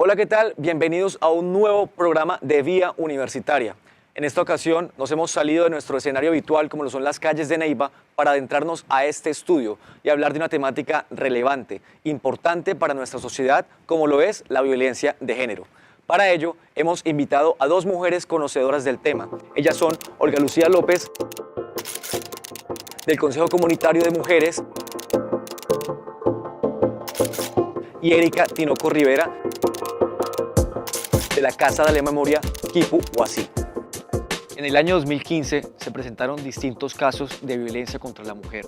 Hola, ¿qué tal? Bienvenidos a un nuevo programa de Vía Universitaria. En esta ocasión nos hemos salido de nuestro escenario habitual, como lo son las calles de Neiva, para adentrarnos a este estudio y hablar de una temática relevante, importante para nuestra sociedad, como lo es la violencia de género. Para ello, hemos invitado a dos mujeres conocedoras del tema. Ellas son Olga Lucía López, del Consejo Comunitario de Mujeres, y Erika Tinoco Rivera, de la Casa de la Memoria Quipu Huasi. En el año 2015 se presentaron distintos casos de violencia contra la mujer.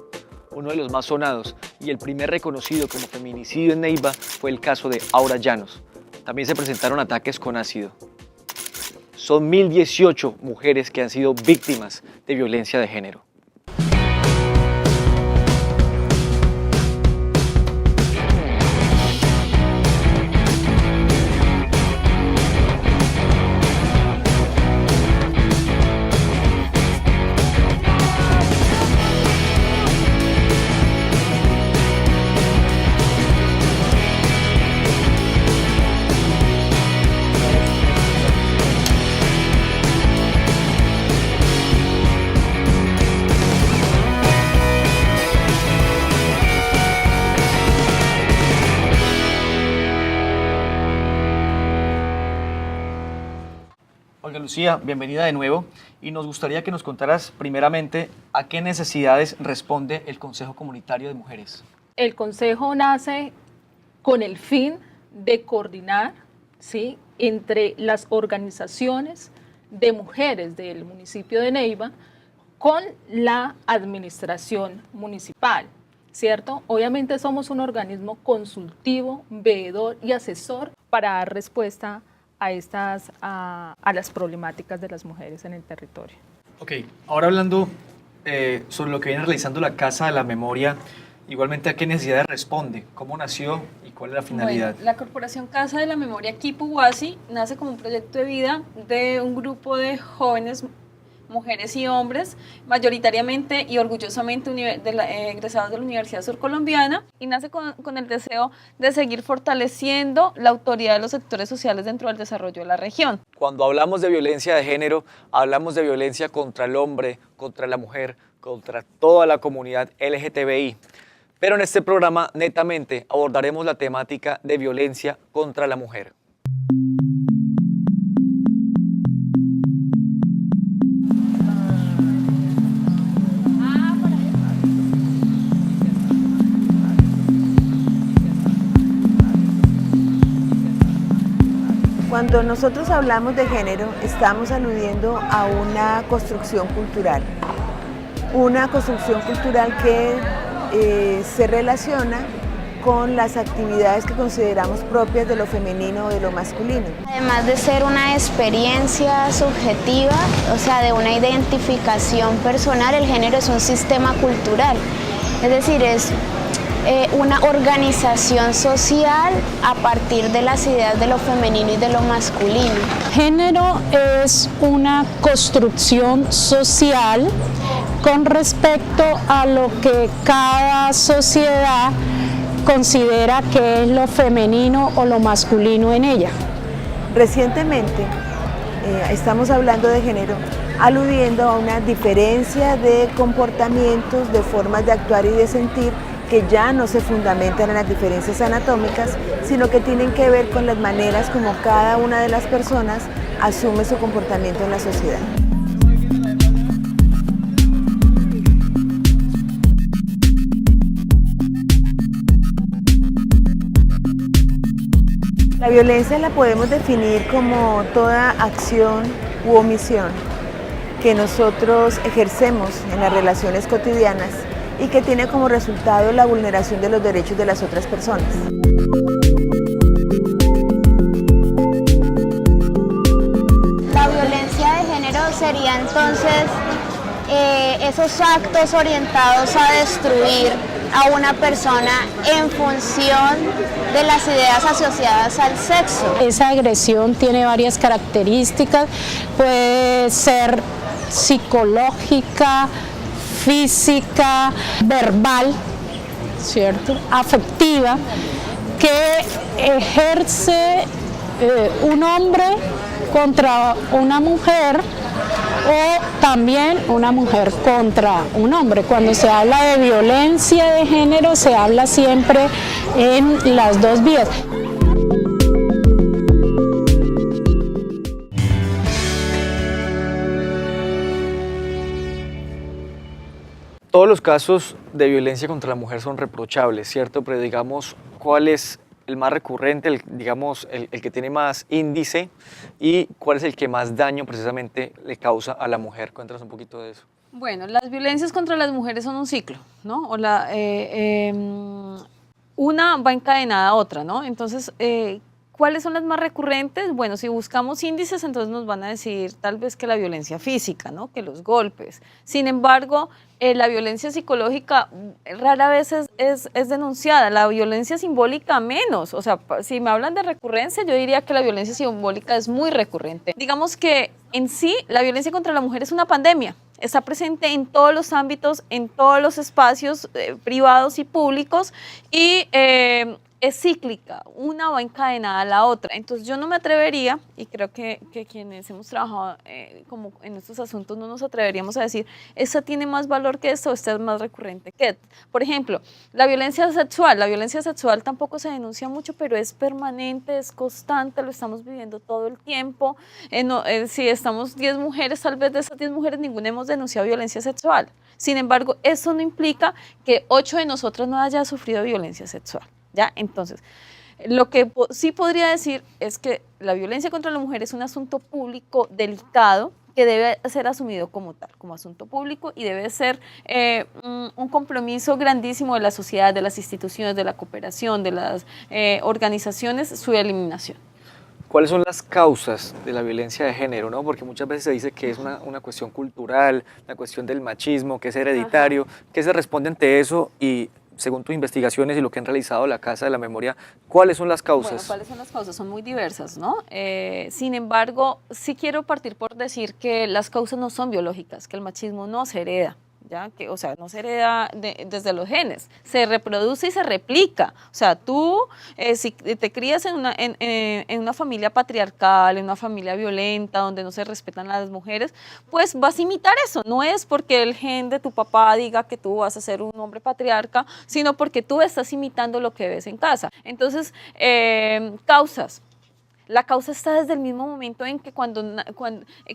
Uno de los más sonados y el primer reconocido como feminicidio en Neiva fue el caso de Aura Llanos. También se presentaron ataques con ácido. Son 1018 mujeres que han sido víctimas de violencia de género. Olga Lucía, bienvenida de nuevo y nos gustaría que nos contaras primeramente a qué necesidades responde el Consejo Comunitario de Mujeres. El Consejo nace con el fin de coordinar, ¿sí?, entre las organizaciones de mujeres del municipio de Neiva con la administración municipal, ¿cierto? Obviamente somos un organismo consultivo, veedor y asesor para dar respuesta a las problemáticas de las mujeres en el territorio. Ok, ahora hablando sobre lo que viene realizando la Casa de la Memoria, igualmente a qué necesidades responde, cómo nació y cuál es la finalidad. Bueno, la Corporación Casa de la Memoria Quipu Huasi nace como un proyecto de vida de un grupo de jóvenes, mujeres y hombres, mayoritariamente y orgullosamente egresados de la Universidad Surcolombiana, y nace con el deseo de seguir fortaleciendo la autoridad de los sectores sociales dentro del desarrollo de la región. Cuando hablamos de violencia de género, hablamos de violencia contra el hombre, contra la mujer, contra toda la comunidad LGTBI. Pero en este programa, netamente, abordaremos la temática de violencia contra la mujer. Cuando nosotros hablamos de género, estamos aludiendo a una construcción cultural que se relaciona con las actividades que consideramos propias de lo femenino o de lo masculino. Además de ser una experiencia subjetiva, o sea, de una identificación personal, el género es un sistema cultural, es decir, es una organización social a partir de las ideas de lo femenino y de lo masculino. Género es una construcción social con respecto a lo que cada sociedad considera que es lo femenino o lo masculino en ella. Recientemente estamos hablando de género aludiendo a una diferencia de comportamientos, de formas de actuar y de sentir que ya no se fundamentan en las diferencias anatómicas, sino que tienen que ver con las maneras como cada una de las personas asume su comportamiento en la sociedad. La violencia la podemos definir como toda acción u omisión que nosotros ejercemos en las relaciones cotidianas y que tiene como resultado la vulneración de los derechos de las otras personas. La violencia de género sería entonces esos actos orientados a destruir a una persona en función de las ideas asociadas al sexo. Esa agresión tiene varias características, puede ser psicológica, física, verbal, ¿cierto?, afectiva, que ejerce un hombre contra una mujer o también una mujer contra un hombre. Cuando se habla de violencia de género se habla siempre en las dos vías. Todos los casos de violencia contra la mujer son reprochables, ¿cierto? Pero digamos, ¿cuál es el más recurrente, el que tiene más índice y cuál es el que más daño precisamente le causa a la mujer? Cuéntanos un poquito de eso. Bueno, las violencias contra las mujeres son un ciclo, ¿no? Una va encadenada a otra, ¿no? Entonces, ¿cuáles son las más recurrentes? Bueno, si buscamos índices, entonces nos van a decir tal vez que la violencia física, ¿no? Que los golpes. Sin embargo, la violencia psicológica rara vez es denunciada, la violencia simbólica menos. O sea, si me hablan de recurrencia, yo diría que la violencia simbólica es muy recurrente. Digamos que en sí, la violencia contra la mujer es una pandemia. Está presente en todos los ámbitos, en todos los espacios privados y públicos y es cíclica, una va encadenada a la otra. Entonces yo no me atrevería, y creo que quienes hemos trabajado como en estos asuntos no nos atreveríamos a decir, esta tiene más valor que esta o esta es más recurrente que esta. Por ejemplo, la violencia sexual tampoco se denuncia mucho, pero es permanente, es constante, lo estamos viviendo todo el tiempo. Si estamos 10 mujeres, tal vez de esas 10 mujeres ninguna hemos denunciado violencia sexual. Sin embargo, eso no implica que 8 de nosotras no haya sufrido violencia sexual. ¿Ya? Entonces, lo que sí podría decir es que la violencia contra la mujer es un asunto público delicado que debe ser asumido como tal, como asunto público y debe ser un compromiso grandísimo de la sociedad, de las instituciones, de la cooperación, de las organizaciones, su eliminación. ¿Cuáles son las causas de la violencia de género, no? Porque muchas veces se dice que es una cuestión cultural, una cuestión del machismo, que es hereditario. ¿Qué se responde ante eso? Y según tus investigaciones y lo que han realizado la Casa de la Memoria, ¿cuáles son las causas? Bueno, ¿cuáles son las causas? Son muy diversas, ¿no? Sin embargo, sí quiero partir por decir que las causas no son biológicas, que el machismo no se hereda. ¿Ya? O sea, no se hereda desde los genes, se reproduce y se replica. O sea, tú, si te crías en una familia patriarcal, en una familia violenta, donde no se respetan a las mujeres, pues vas a imitar eso. No es porque el gen de tu papá diga que tú vas a ser un hombre patriarca, sino porque tú estás imitando lo que ves en casa. Entonces, causas. La causa está desde el mismo momento en que cuando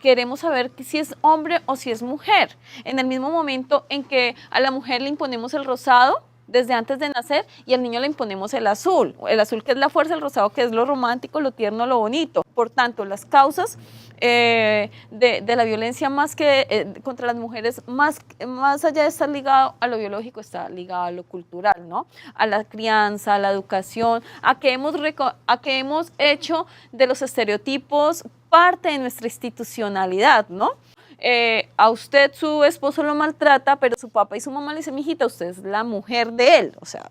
queremos saber si es hombre o si es mujer. En el mismo momento en que a la mujer le imponemos el rosado desde antes de nacer y al niño le imponemos el azul que es la fuerza, el rosado que es lo romántico, lo tierno, lo bonito. Por tanto, las causas de la violencia más que contra las mujeres, más allá de estar ligado a lo biológico, está ligado a lo cultural, ¿no? A la crianza, a la educación, a que hemos hecho de los estereotipos parte de nuestra institucionalidad, ¿no? A usted su esposo lo maltrata, pero su papá y su mamá le dicen, mijita, usted es la mujer de él, o sea,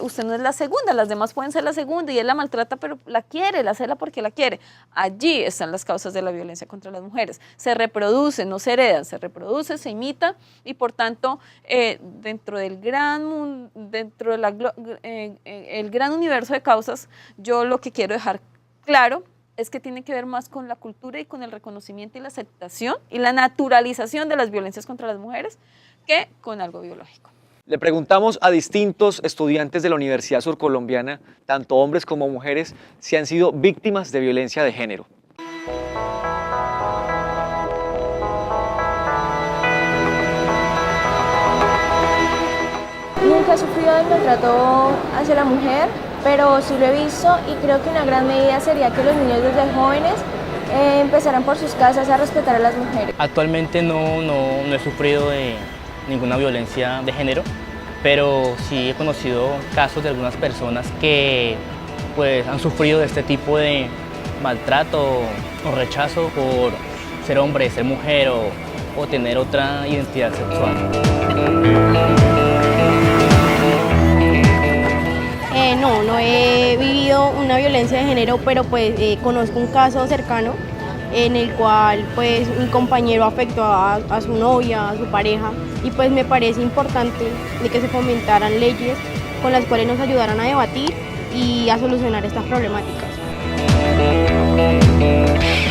usted no es la segunda, las demás pueden ser la segunda y él la maltrata, pero la quiere, la cela porque la quiere. Allí están las causas de la violencia contra las mujeres. Se reproduce, no se heredan, se reproduce, se imita y por tanto, dentro del gran universo de causas, yo lo que quiero dejar claro es que tiene que ver más con la cultura y con el reconocimiento y la aceptación y la naturalización de las violencias contra las mujeres que con algo biológico. Le preguntamos a distintos estudiantes de la Universidad Surcolombiana, tanto hombres como mujeres, si han sido víctimas de violencia de género. Nunca he sufrido de maltrato hacia la mujer, pero sí lo he visto y creo que una gran medida sería que los niños desde jóvenes empezaran por sus casas a respetar a las mujeres. Actualmente no he sufrido de ninguna violencia de género, pero sí he conocido casos de algunas personas que pues, han sufrido de este tipo de maltrato o rechazo por ser hombre, ser mujer o tener otra identidad sexual. No he vivido una violencia de género, pero pues conozco un caso cercano en el cual pues mi compañero afectó a su novia, a su pareja, y pues me parece importante de que se fomentaran leyes con las cuales nos ayudaran a debatir y a solucionar estas problemáticas.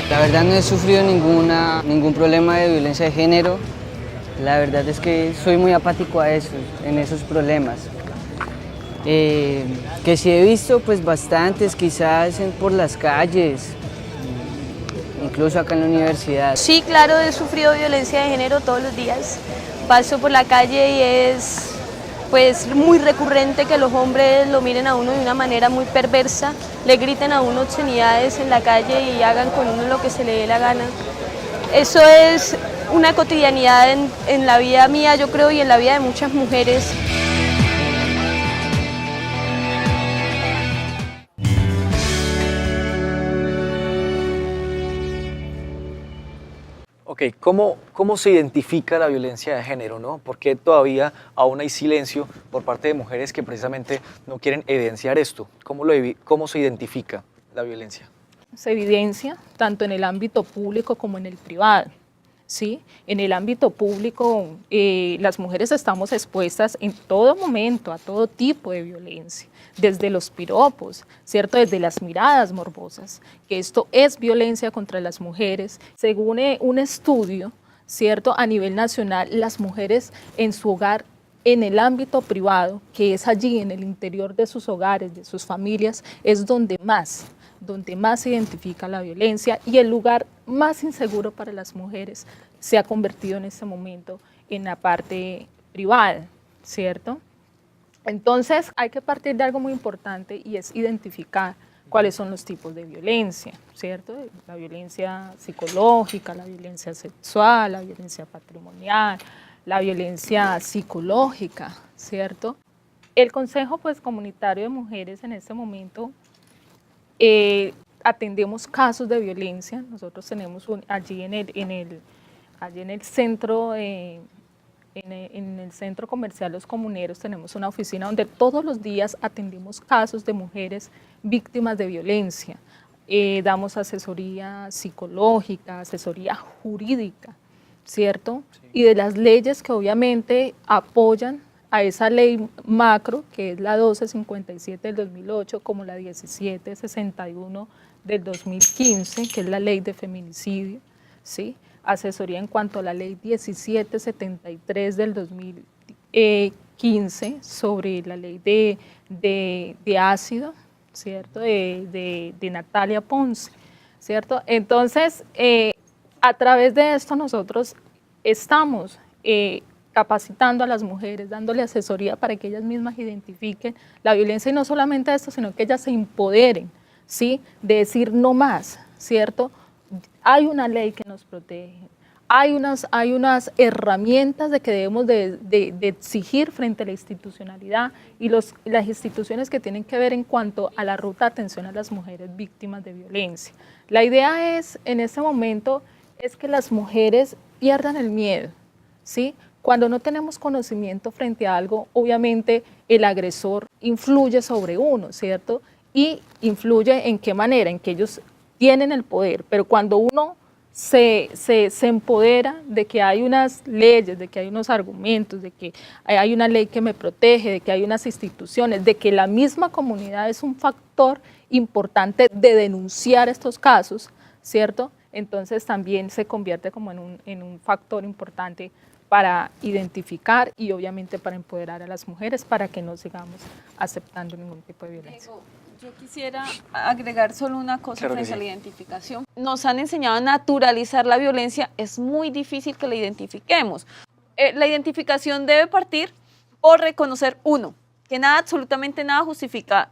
La verdad no he sufrido ningún problema de violencia de género. La verdad es que soy muy apático a eso, en esos problemas. Que sí he visto pues bastantes, quizás por las calles, incluso acá en la universidad. Sí, claro, he sufrido violencia de género todos los días. Paso por la calle y es pues muy recurrente que los hombres lo miren a uno de una manera muy perversa, le griten a uno obscenidades en la calle y hagan con uno lo que se le dé la gana. Eso es una cotidianidad en la vida mía, yo creo, y en la vida de muchas mujeres. Ok, ¿cómo se identifica la violencia de género, no? Porque todavía aún hay silencio por parte de mujeres que precisamente no quieren evidenciar esto. ¿Cómo se identifica la violencia? Se evidencia tanto en el ámbito público como en el privado. ¿Sí? En el ámbito público, las mujeres estamos expuestas en todo momento a todo tipo de violencia, desde los piropos, ¿cierto? Desde las miradas morbosas, que esto es violencia contra las mujeres. Según un estudio, ¿cierto? A nivel nacional, las mujeres en su hogar, en el ámbito privado, que es allí en el interior de sus hogares, de sus familias, es donde más se identifica la violencia, y el lugar más inseguro para las mujeres se ha convertido en este momento en la parte privada, ¿cierto? Entonces hay que partir de algo muy importante, y es identificar cuáles son los tipos de violencia, ¿cierto? La violencia psicológica, la violencia sexual, la violencia patrimonial, la violencia psicológica, ¿cierto? El Consejo pues, Comunitario de Mujeres en este momento atendemos casos de violencia. Nosotros tenemos allí en el centro, en el centro comercial Los Comuneros, tenemos una oficina donde todos los días atendemos casos de mujeres víctimas de violencia. Damos asesoría psicológica, asesoría jurídica, ¿cierto? Sí. Y de las leyes que obviamente apoyan a esa ley macro, que es la 1257 del 2008, como la 1761 del 2015, que es la ley de feminicidio, ¿sí? Asesoría en cuanto a la ley 1773 del 2015 sobre la ley de ácido, ¿cierto? De Natalia Ponce, ¿cierto? Entonces, a través de esto nosotros estamos capacitando a las mujeres, dándole asesoría para que ellas mismas identifiquen la violencia, y no solamente esto, sino que ellas se empoderen, ¿sí? De decir no más, ¿cierto? Hay una ley que nos protege, hay unas herramientas de que debemos de exigir frente a la institucionalidad y las instituciones que tienen que ver en cuanto a la ruta de atención a las mujeres víctimas de violencia. La idea es, en este momento, es que las mujeres pierdan el miedo, ¿sí? Cuando no tenemos conocimiento frente a algo, obviamente el agresor influye sobre uno, ¿cierto? Y influye en qué manera, en que ellos tienen el poder, pero cuando uno se empodera de que hay unas leyes, de que hay unos argumentos, de que hay una ley que me protege, de que hay unas instituciones, de que la misma comunidad es un factor importante de denunciar estos casos, ¿cierto? Entonces también se convierte como en un factor importante para identificar y obviamente para empoderar a las mujeres para que no sigamos aceptando ningún tipo de violencia. Yo quisiera agregar solo una cosa frente a la identificación. Nos han enseñado a naturalizar la violencia, es muy difícil que la identifiquemos. La identificación debe partir por reconocer, uno, que absolutamente nada justifica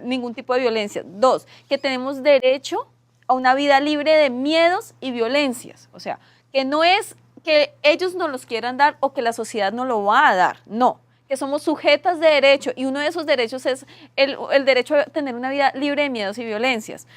ningún tipo de violencia. Dos, que tenemos derecho a una vida libre de miedos y violencias. O sea, que no es que ellos nos los quieran dar o que la sociedad nos lo va a dar, no, que somos sujetas de derecho, y uno de esos derechos es el derecho a tener una vida libre de miedos y violencias.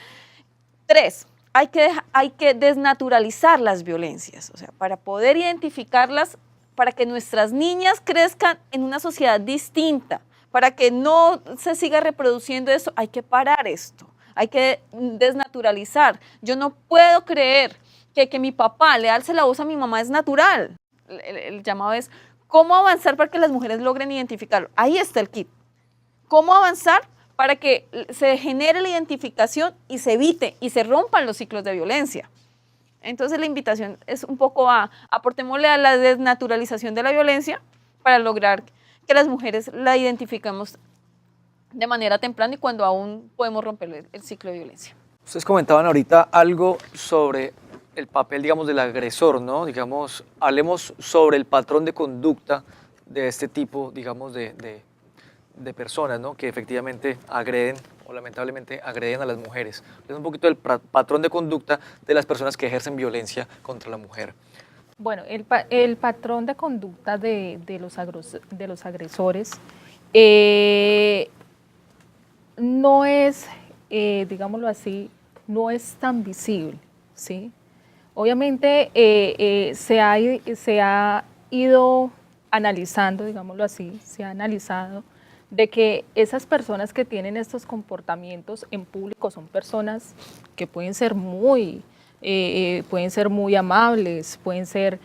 Tres, hay que desnaturalizar las violencias, o sea, para poder identificarlas, para que nuestras niñas crezcan en una sociedad distinta, para que no se siga reproduciendo esto, hay que parar esto, hay que desnaturalizar. Yo no puedo creer que mi papá le alce la voz a mi mamá es natural. El llamado es cómo avanzar para que las mujeres logren identificarlo. Ahí está el kit. ¿Cómo avanzar para que se genere la identificación y se evite y se rompan los ciclos de violencia. Entonces la invitación es un poco aportémosle a la desnaturalización de la violencia para lograr que las mujeres la identifiquemos de manera temprana y cuando aún podemos romper el ciclo de violencia. Ustedes comentaban ahorita algo sobre el papel, digamos, del agresor, ¿no? Digamos, hablemos sobre el patrón de conducta de este tipo, digamos, de personas, ¿no? Que efectivamente agreden o lamentablemente agreden a las mujeres. Es un poquito el patrón de conducta de las personas que ejercen violencia contra la mujer. Bueno, el patrón de conducta de los agresores no es, digámoslo así, no es tan visible, ¿sí? Obviamente se ha ido analizando, digámoslo así, se ha analizado de que esas personas que tienen estos comportamientos en público son personas que pueden ser muy amables, pueden ser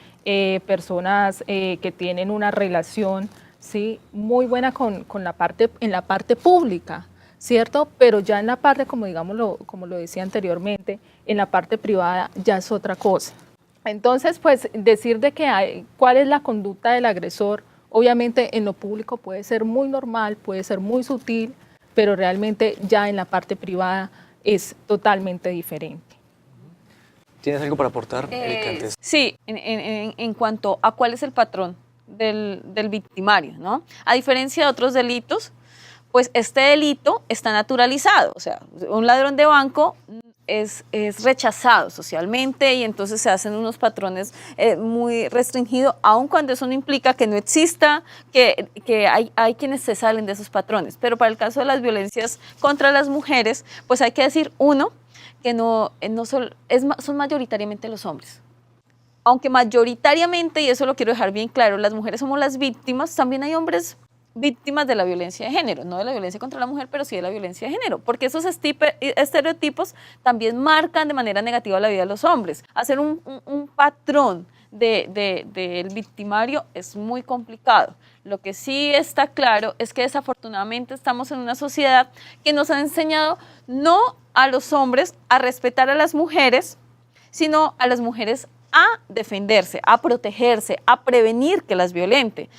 personas que tienen una relación, ¿sí?, muy buena en la parte pública, ¿cierto? Pero ya en la parte, como lo decía anteriormente, en la parte privada ya es otra cosa. Entonces, pues decir de que cuál es la conducta del agresor, obviamente en lo público puede ser muy normal, puede ser muy sutil, pero realmente ya en la parte privada es totalmente diferente. ¿Tienes algo para aportar, Erika, antes? Sí, en cuanto a cuál es el patrón del victimario, ¿no? A diferencia de otros delitos, pues este delito está naturalizado, o sea, un ladrón de banco es rechazado socialmente y entonces se hacen unos patrones muy restringidos, aun cuando eso no implica que no exista, que hay quienes se salen de esos patrones. Pero para el caso de las violencias contra las mujeres, pues hay que decir, uno, que son mayoritariamente los hombres. Aunque mayoritariamente, y eso lo quiero dejar bien claro, las mujeres somos las víctimas, también hay hombres víctimas de la violencia de género, no de la violencia contra la mujer, pero sí de la violencia de género, porque esos estereotipos también marcan de manera negativa la vida de los hombres. Hacer un patrón del victimario es muy complicado. Lo que sí está claro es que desafortunadamente estamos en una sociedad que nos ha enseñado no a los hombres a respetar a las mujeres, sino a las mujeres a defenderse, a protegerse, a prevenir que las violente.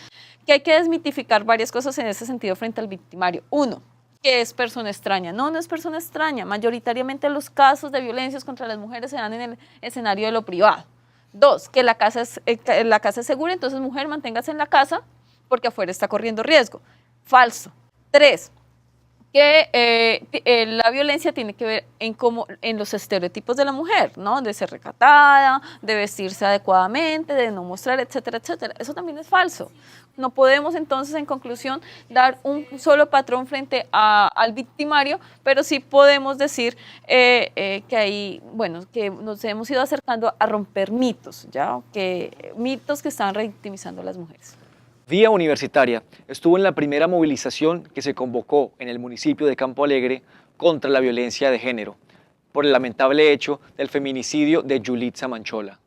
Que hay que desmitificar varias cosas en ese sentido frente al victimario. Uno, que es persona extraña. No es persona extraña. Mayoritariamente los casos de violencias contra las mujeres se dan en el escenario de lo privado. Dos, que la casa es segura, entonces mujer, manténgase en la casa porque afuera está corriendo riesgo. Falso. Tres, que la violencia tiene que ver en los estereotipos de la mujer, ¿no? De ser recatada, de vestirse adecuadamente, de no mostrar, etcétera, etcétera. Eso también es falso. No podemos entonces, en conclusión, dar un solo patrón frente al victimario, pero sí podemos decir que nos hemos ido acercando a romper mitos, ¿ya? Mitos que están revictimizando a las mujeres. Vía Universitaria estuvo en la primera movilización que se convocó en el municipio de Campo Alegre contra la violencia de género, por el lamentable hecho del feminicidio de Yulitza Manchola.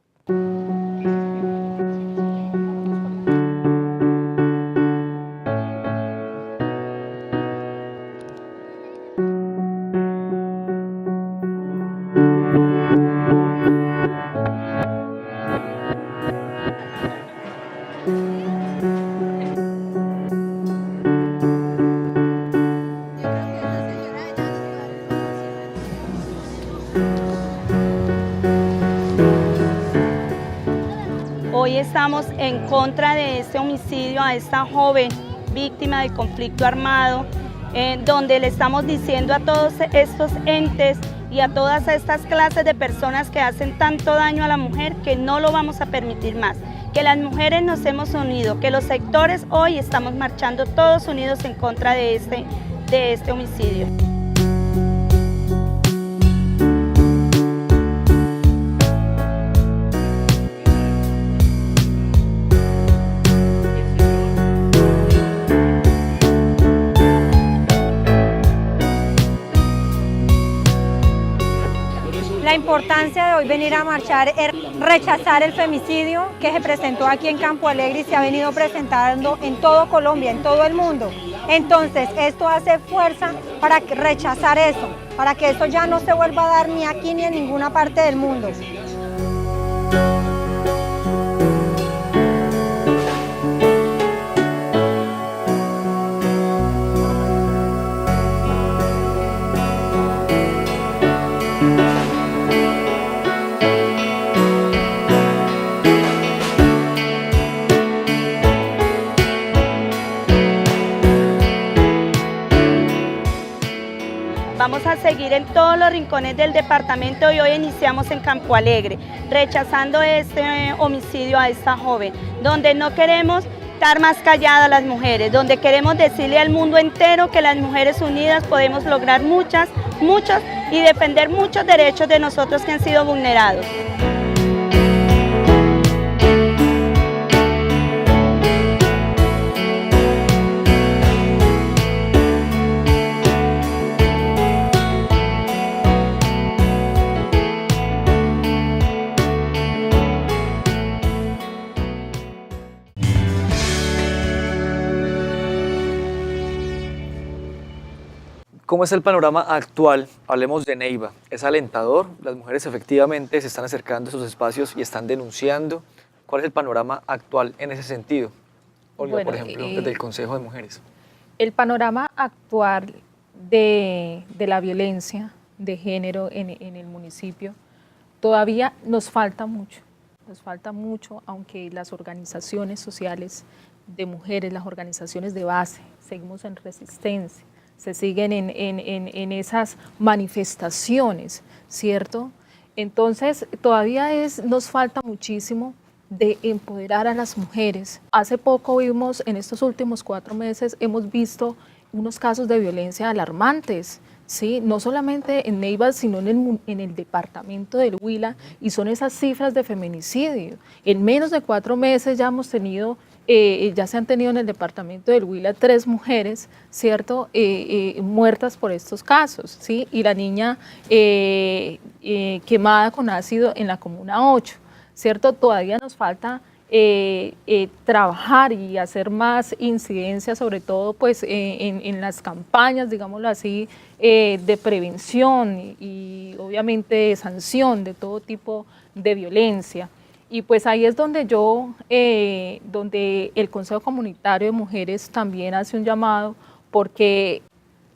Hoy estamos en contra de este homicidio a esta joven víctima del conflicto armado, donde le estamos diciendo a todos estos entes y a todas estas clases de personas que hacen tanto daño a la mujer que no lo vamos a permitir más, que las mujeres nos hemos unido, que los sectores hoy estamos marchando todos unidos en contra de este homicidio. La importancia de hoy venir a marchar es rechazar el femicidio que se presentó aquí en Campo Alegre y se ha venido presentando en todo Colombia, en todo el mundo. Entonces, esto hace fuerza para rechazar eso, para que esto ya no se vuelva a dar ni aquí ni en ninguna parte del mundo. Vamos a seguir en todos los rincones del departamento y hoy iniciamos en Campo Alegre, rechazando este homicidio a esta joven, donde no queremos estar más calladas las mujeres, donde queremos decirle al mundo entero que las mujeres unidas podemos lograr muchos y defender muchos derechos de nosotros que han sido vulnerados. ¿Cómo es el panorama actual? Hablemos de Neiva. ¿Es alentador? ¿Las mujeres efectivamente se están acercando a esos espacios y están denunciando? ¿Cuál es el panorama actual en ese sentido? Olga, Bueno, por ejemplo, desde el Consejo de Mujeres. El panorama actual de la violencia de género en el municipio todavía nos falta mucho, aunque las organizaciones sociales de mujeres, las organizaciones de base, seguimos en resistencia, se siguen en esas manifestaciones, ¿cierto? Entonces, todavía nos falta muchísimo de empoderar a las mujeres. Hace poco vimos, en estos últimos 4 meses, hemos visto unos casos de violencia alarmantes, ¿sí? No solamente en Neiva, sino en el departamento del Huila, y son esas cifras de feminicidio. En menos de 4 meses ya hemos tenido, ya se han tenido en el departamento del Huila 3 mujeres, ¿cierto? Muertas por estos casos, ¿sí? Y la niña quemada con ácido en la Comuna 8, ¿cierto? Todavía nos falta trabajar y hacer más incidencia, sobre todo pues en las campañas, digámoslo así, de prevención y obviamente de sanción de todo tipo de violencia. Y pues ahí es donde donde el Consejo Comunitario de Mujeres también hace un llamado, porque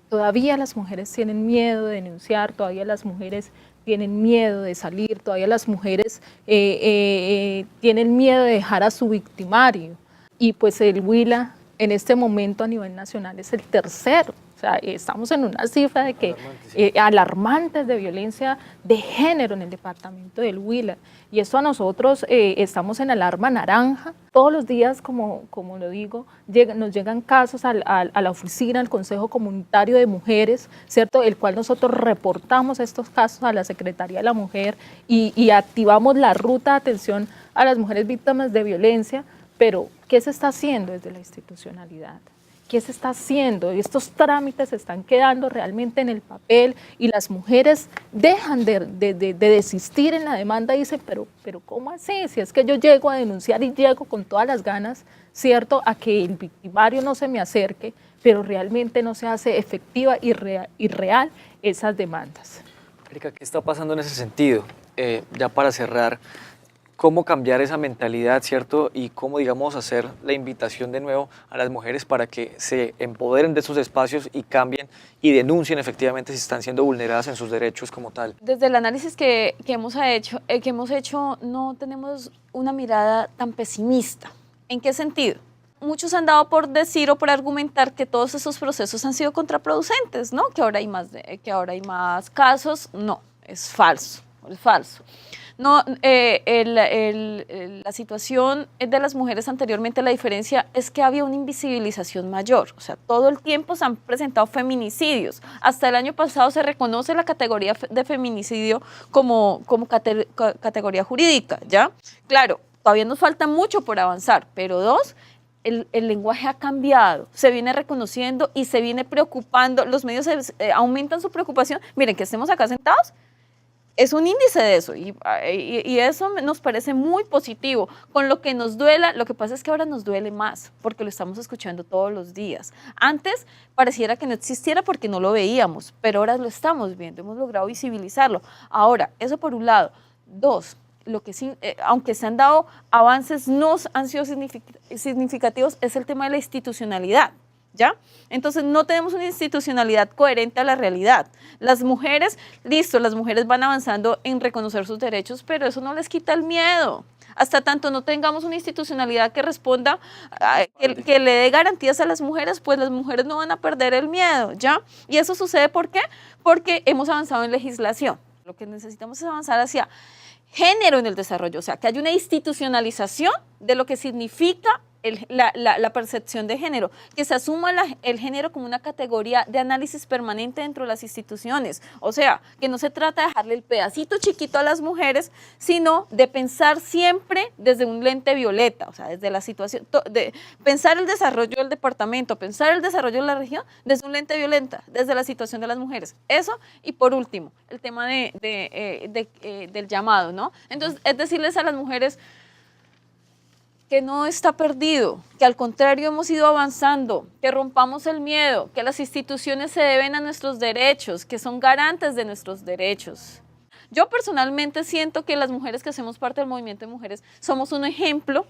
todavía las mujeres tienen miedo de denunciar, todavía las mujeres tienen miedo de salir, todavía las mujeres tienen miedo de dejar a su victimario. Y pues el Huila en este momento a nivel nacional es el tercero. O sea, estamos en una cifra de que alarmantes de violencia de género en el departamento del Huila. Y esto a nosotros estamos en alarma naranja. Todos los días, como lo digo, nos llegan casos a la oficina, al Consejo Comunitario de Mujeres, ¿cierto? El cual nosotros reportamos estos casos a la Secretaría de la Mujer y activamos la ruta de atención a las mujeres víctimas de violencia. Pero, ¿qué se está haciendo desde la institucionalidad? ¿Qué se está haciendo? Estos trámites se están quedando realmente en el papel y las mujeres dejan de desistir en la demanda y dicen, pero ¿cómo así? Si es que yo llego a denunciar y llego con todas las ganas, ¿cierto?, a que el victimario no se me acerque, pero realmente no se hace efectiva y real esas demandas. Erika, ¿qué está pasando en ese sentido? Ya para cerrar, ¿cómo cambiar esa mentalidad, cierto? Y cómo, digamos, hacer la invitación de nuevo a las mujeres para que se empoderen de esos espacios y cambien y denuncien efectivamente si están siendo vulneradas en sus derechos como tal. Desde el análisis que hemos hecho, no tenemos una mirada tan pesimista. ¿En qué sentido? Muchos han dado por decir o por argumentar que todos esos procesos han sido contraproducentes, ¿no? Que ahora hay más casos. No, es falso, es falso. No, la situación de las mujeres anteriormente, la diferencia es que había una invisibilización mayor, o sea, todo el tiempo se han presentado feminicidios. Hasta el año pasado se reconoce la categoría de feminicidio como categoría jurídica, ¿ya? Claro, todavía nos falta mucho por avanzar, pero 2, el lenguaje ha cambiado, se viene reconociendo y se viene preocupando, los medios aumentan su preocupación. Miren, que estemos acá sentados, es un índice de eso y eso nos parece muy positivo. Con lo que nos duela, lo que pasa es que ahora nos duele más porque lo estamos escuchando todos los días. Antes pareciera que no existiera porque no lo veíamos, pero ahora lo estamos viendo, hemos logrado visibilizarlo. Ahora, eso por un lado. Dos, lo que sí, aunque se han dado avances, no han sido significativos, es el tema de la institucionalidad. ¿Ya? Entonces no tenemos una institucionalidad coherente a la realidad. Las mujeres, listo, las mujeres van avanzando en reconocer sus derechos, pero eso no les quita el miedo. Hasta tanto no tengamos una institucionalidad que responda, que le dé garantías a las mujeres, pues las mujeres no van a perder el miedo, ¿ya? Y eso sucede, ¿por qué? Porque hemos avanzado en legislación. Lo que necesitamos es avanzar hacia género en el desarrollo, o sea, que haya una institucionalización de lo que significa la percepción de género, que se asuma el género como una categoría de análisis permanente dentro de las instituciones, o sea, que no se trata de dejarle el pedacito chiquito a las mujeres, sino de pensar siempre desde un lente violeta, o sea, desde la situación, de pensar el desarrollo del departamento, pensar el desarrollo de la región desde un lente violeta, desde la situación de las mujeres, eso, y por último, el tema del llamado, ¿no? Entonces, es decirles a las mujeres que no está perdido, que al contrario hemos ido avanzando, que rompamos el miedo, que las instituciones se deben a nuestros derechos, que son garantes de nuestros derechos. Yo personalmente siento que las mujeres que hacemos parte del movimiento de mujeres somos un ejemplo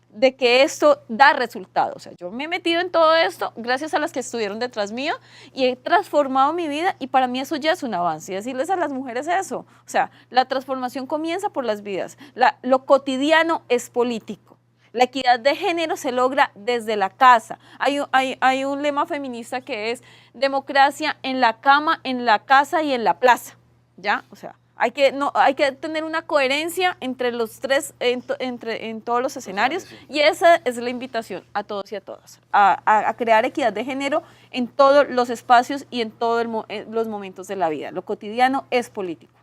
de que esto da resultados. O sea, yo me he metido en todo esto gracias a las que estuvieron detrás mío y he transformado mi vida y para mí eso ya es un avance. Y decirles a las mujeres eso, o sea, la transformación comienza por las vidas. Lo cotidiano es político. La equidad de género se logra desde la casa. Hay un lema feminista que es democracia en la cama, en la casa y en la plaza, ¿ya? O sea, hay que tener una coherencia entre los tres, en todos los escenarios, y esa es la invitación a todos y a todas, a crear equidad de género en todos los espacios y en todos los momentos de la vida. Lo cotidiano es político.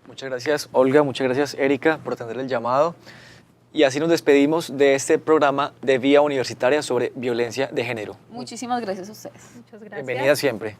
Muchas gracias, Olga, muchas gracias, Erika, por atender el llamado. Y así nos despedimos de este programa de Vía Universitaria sobre violencia de género. Muchísimas gracias a ustedes. Muchas gracias. Bienvenida siempre.